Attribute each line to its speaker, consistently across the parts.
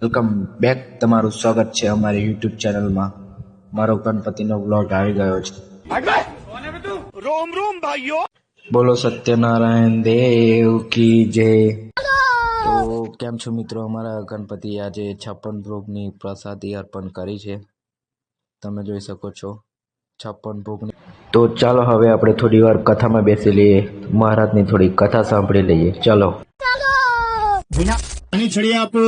Speaker 1: Welcome back, તમારું સ્વાગત છે અમારી યુટ્યુબ ચેનલમાં. મારો ગણપતિનો વ્લોગ આવી ગયો છે.
Speaker 2: रोम रोम भाइयों।
Speaker 1: બોલો સત્યનારાયણ દેવ કી જય. તો કેમ છો મિત્રો? અમારા ગણપતિ આજે 56 ભોગની પ્રસાદી અર્પણ કરી છે, તમે જોઈ શકો છો 56 ભોગની. તો ચાલો હવે આપણે થોડી વાર કથામાં બેસી લઈએ, મહારાજની થોડી કથા સાંભળી લઈએ. ચાલો.
Speaker 3: પાણી છોડી આપો,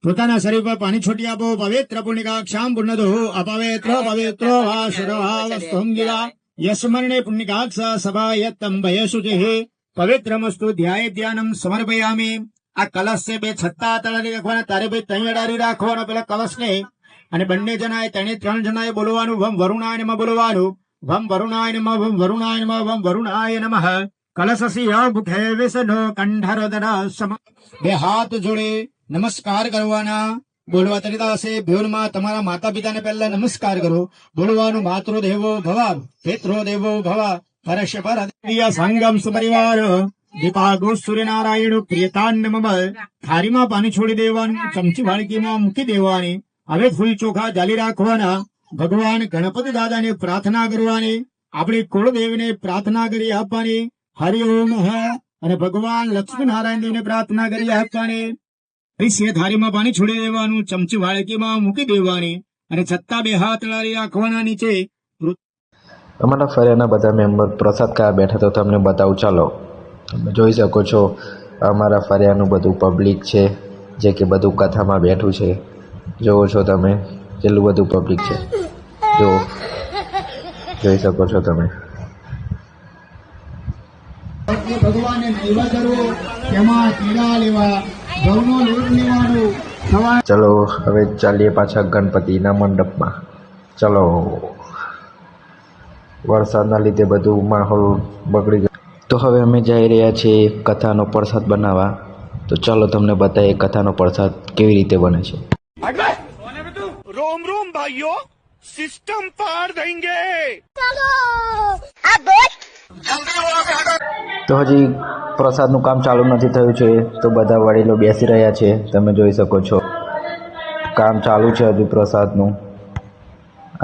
Speaker 3: પોતાના શરીર પર પાણી છોડી આપો. પવિત્ર પુણ્યકાક્ષામ પુણ્યદો અપવિત્ર પવિત્રો વા સર્વાવસ્તુમ ગિરા યસ્મરણે પુણ્યકાક્ષ સભા યત્તમ ભયસુચિઃ પવિત્રમસ્તુ ધ્યાય ધ્યાનમ સમર્પયામિ. આ કલશ છે, બે છત્તા તળાવી રાખવાના, તારે ભાઈ ત્રણ અડારી રાખવાના પેલા કલશ ને, અને બંને જણાએ ત્રણ જણાએ બોલવાનું વમ વરુણાય નમઃ બોલવાનું. વમ વરુણાય નમઃ, વમ વરુણાય નમઃ, વમ વરુણાય નમઃ. કલશસ્ય મુખે વિસનો કંઠરોદન સમ. બે હાથ જોડે નમસ્કાર કરવાના. બોલવા તરીતા હશે ભ્યોરમાં તમારા માતા પિતાને પહેલા નમસ્કાર કરો. બોલવાનું માતૃ દેવો ભવ, પિતૃ દેવો ભવ, પરશ્ય પર સંગમ સુપરિવાર દીપાગો સૂર્યનારાયણ પ્રિયતાન્ન મમ. થાળીમાં પાણી છોડી દેવાનું, ચમચી વાડકીમાં મૂકી દેવાની. હવે ફૂલ ચોખા જાલી રાખવાના. ભગવાન ગણપતિ દાદાને પ્રાર્થના કરવાની, આપણી કુળદેવને પ્રાર્થના કરી આપવાની. હરિ ઓમ અને ભગવાન લક્ષ્મી નારાયણ દેવને પ્રાર્થના કરી આપવાની. પછી થાળીમાં પાણી છોડી દેવાનું, ચમચી વાડકીમાં મૂકી દેવાની, અને છત્તા બે હાથ લારી રાખવાના નીચે.
Speaker 1: અમારા ફરિયાના બધા મેમ્બર પ્રસાદ ખાવા બેઠા, તો તમને બતાવું. ચાલો, તમે જોઈ શકો છો અમારા ફરિયાનું બધું પબ્લિક છે, જે કે બધું કથામાં બેઠું છે. જોવો છો તમે કેટલું બધું પબ્લિક છે, જોઈ શકો છો તમે.
Speaker 3: ભગવાનને નૈવેદ્ય કરવો, તેમાં કેળા લેવા, ઘઉંનો લોટ લેવાનો.
Speaker 1: ચલો હવે ચાલીએ પાછા ગણપતિના મંડપમાં. ચલો, વરસાદના લીધે બધું માહોલ બગડી ગયો, તો હવે અમે જઈ રહ્યા છીએ કથાનો પ્રસાદ બનાવવા. તો ચાલો તમને બતાવીએ કથાનો પ્રસાદ કેવી રીતે બને છે.
Speaker 2: रोम रोम भाइयों, सिस्टम पार देंगे।
Speaker 1: તો હજી પ્રસાદનું કામ ચાલુ નથી થયું છે, તો બધા વડીલો બેસી રહ્યા છે, તમે જોઈ શકો છો. કામ ચાલુ છે હજુ પ્રસાદનું.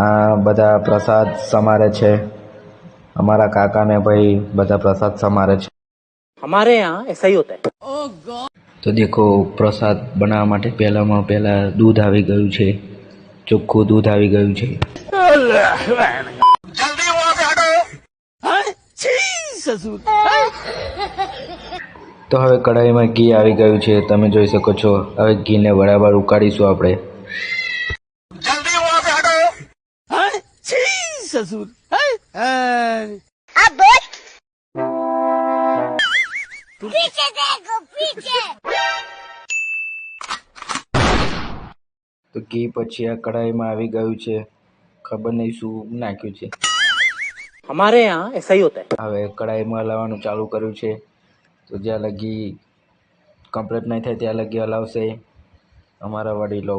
Speaker 1: આ બધા પ્રસાદ સમારે છે, અમારા કાકા ને ભાઈ બધા પ્રસાદ સમારે છે.
Speaker 4: हमारे यहाँ ऐसा ही होता है।
Speaker 1: તો દેખો, પ્રસાદ બનાવવા માટે પહેલા દૂધ આવી ગયું છે, ચોખ્ખું દૂધ આવી ગયું છે. તો હવે કઢાઈમાં ઘી આવી ગયું છે, તમે જોઈ શકો છો. હવે ઘીને બરાબર ઉકાળીશું આપણે. તો ઘી પછી આ કઢાઈમાં આવી ગયું છે, ખબર નહીં શું નાખ્યું છે.
Speaker 4: हमारे यहाँ ऐसा ही होता है।
Speaker 1: હવે કઢાઈમાં હલાવવાનું ચાલુ કર્યું છે, તો જ્યાં લગી કમ્પ્લીટ નહીં થાય ત્યાં લગી હલાવશે અમારા વડીલો.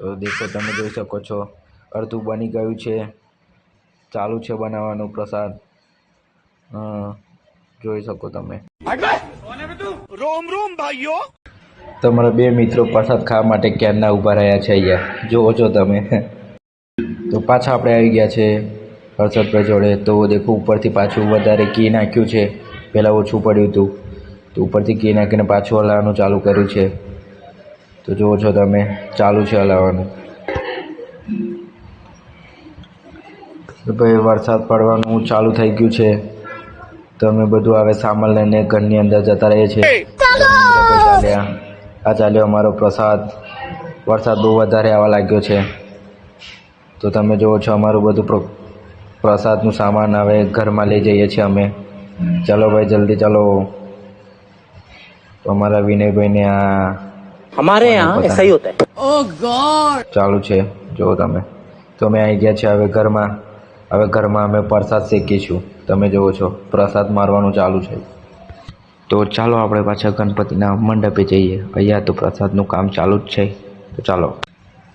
Speaker 1: તો દેખો, તમે જોઈ શકો છો અડધું બની ગયું છે, ચાલુ છે બનાવવાનું પ્રસાદ. જોઈ શકો તમે.
Speaker 2: रोम रोम भाइयों।
Speaker 1: તમારા બે મિત્રો પ્રસાદ ખાવા માટે ક્યારના ઊભા રહ્યા છે અહીંયા, જોવો છો તમે. તો પાછા આપણે આવી ગયા છે હર્ષદભાઈ જોડે. તો દેખો, ઉપરથી પાછું વધારે ઘી નાખ્યું છે, પહેલાં ઓછું પડ્યું હતું, તો ઉપરથી ઘી નાખીને પાછું હલાવવાનું ચાલુ કર્યું છે. તો જુઓ છો તમે, ચાલુ છે હલાવવાનું. તો ભાઈ વરસાદ પડવાનું ચાલુ થઈ ગયું છે, તો અમે બધું હવે સામાન લઈને ઘરની અંદર જતા રહીએ છીએ. આ ચાલ્યો અમારો પ્રસાદ. વરસાદ બહુ વધારે આવવા લાગ્યો છે, તો તમે જુઓ છો અમારું બધું પ્રસાદનું સામાન હવે ઘરમાં લઈ જઈએ છીએ અમે. ચાલો ભાઈ, જલ્દી ચાલો. તો અમારા વિનયભાઈને આ
Speaker 4: हमारे यहाँ ऐसा ही होता है।
Speaker 1: ચાલુ છે, જુઓ તમે. તો અમે આવી ગયા છીએ હવે ઘરમાં. હવે ઘરમાં અમે પ્રસાદ શેકીશું, તમે જુઓ છો પ્રસાદ મારવાનું ચાલુ છે. તો ચાલો આપણે પાછા ગણપતિના મંડપે જઈએ. અહીંયા તો પ્રસાદનું કામ ચાલુ જ છે, તો ચાલો.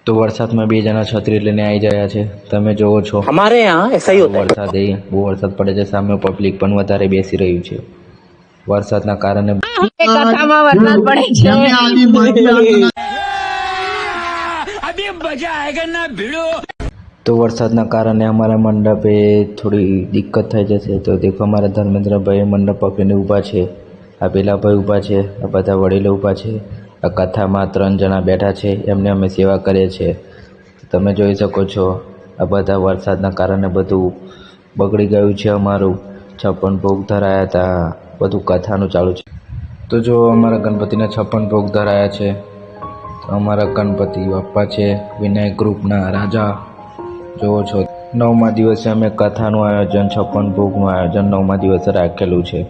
Speaker 1: તો વરસાદમાં બે જણા છત્રી લઈને આવી ગયા છે, તમે જોવો છો.
Speaker 4: हमारे यहाँ ऐसा ही होता है।
Speaker 1: બહુ વરસાદ પડે છે, સામે પબ્લિક પણ વધારે બેસી રહ્યું છે. વરસાદના કારણે
Speaker 5: કથામાં વરસાદ પડે છે.
Speaker 1: તો વરસાદના કારણે અમારા મંડપે થોડી દિક્કત થઈ જશે. તો દેખો અમારા ધર્મેન્દ્રભાઈ મંડપ પકડીને ઊભા છે. આ પેલા ભાઈ ઊભા છે, આ બધા વડીલો ઊભા છે. આ કથામાં 3 જણા બેઠા છે, એમને અમે સેવા કરીએ છીએ. તમે જોઈ શકો છો આ બધા વરસાદના કારણે બધું બગડી ગયું છે. અમારું 56 ભોગ ધરાયા હતા, બધું કથાનું ચાલુ છે. તો જો અમારા ગણપતિના 56 ભોગ ધરાયા છે. તો અમારા ગણપતિ બાપ્પા છે વિનાયક ગ્રુપના રાજા. જોવો છો 9મા દિવસે અમે કથાનું આયોજન, 56 ભોગનું આયોજન 9મા દિવસે રાખેલું છે.